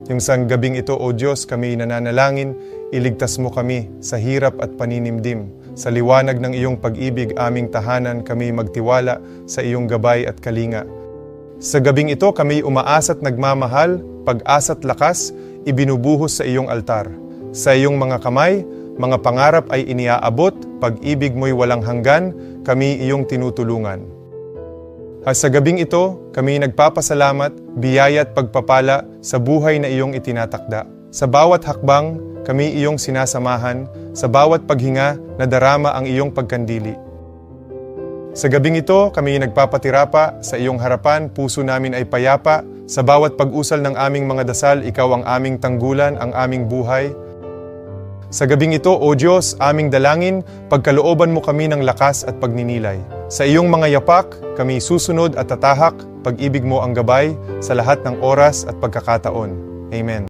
Yung sa gabing ito, O Diyos, kami nananalangin, iligtas mo kami sa hirap at paninimdim. Sa liwanag ng iyong pag-ibig, aming tahanan, kami magtiwala sa iyong gabay at kalinga. Sa gabing ito, kami umaasa't nagmamahal, pag-asa't lakas, ibinubuhos sa iyong altar. Sa iyong mga kamay, mga pangarap ay iniaabot, pag-ibig mo'y walang hanggan, kami iyong tinutulungan. Sa gabing ito, kami nagpapasalamat, biyaya at pagpapala sa buhay na iyong itinatakda. Sa bawat hakbang, kami iyong sinasamahan, sa bawat paghinga, nadarama ang iyong pagkandili. Sa gabing ito, kami nagpapatirapa, sa iyong harapan, puso namin ay payapa, sa bawat pag-usal ng aming mga dasal, ikaw ang aming tanggulan, ang aming buhay. Sa gabing ito, O Diyos, aming dalangin, pagkalooban mo kami ng lakas at pagninilay. Sa iyong mga yapak, kami susunod at tatahak, pag-ibig mo ang gabay sa lahat ng oras at pagkakataon. Amen.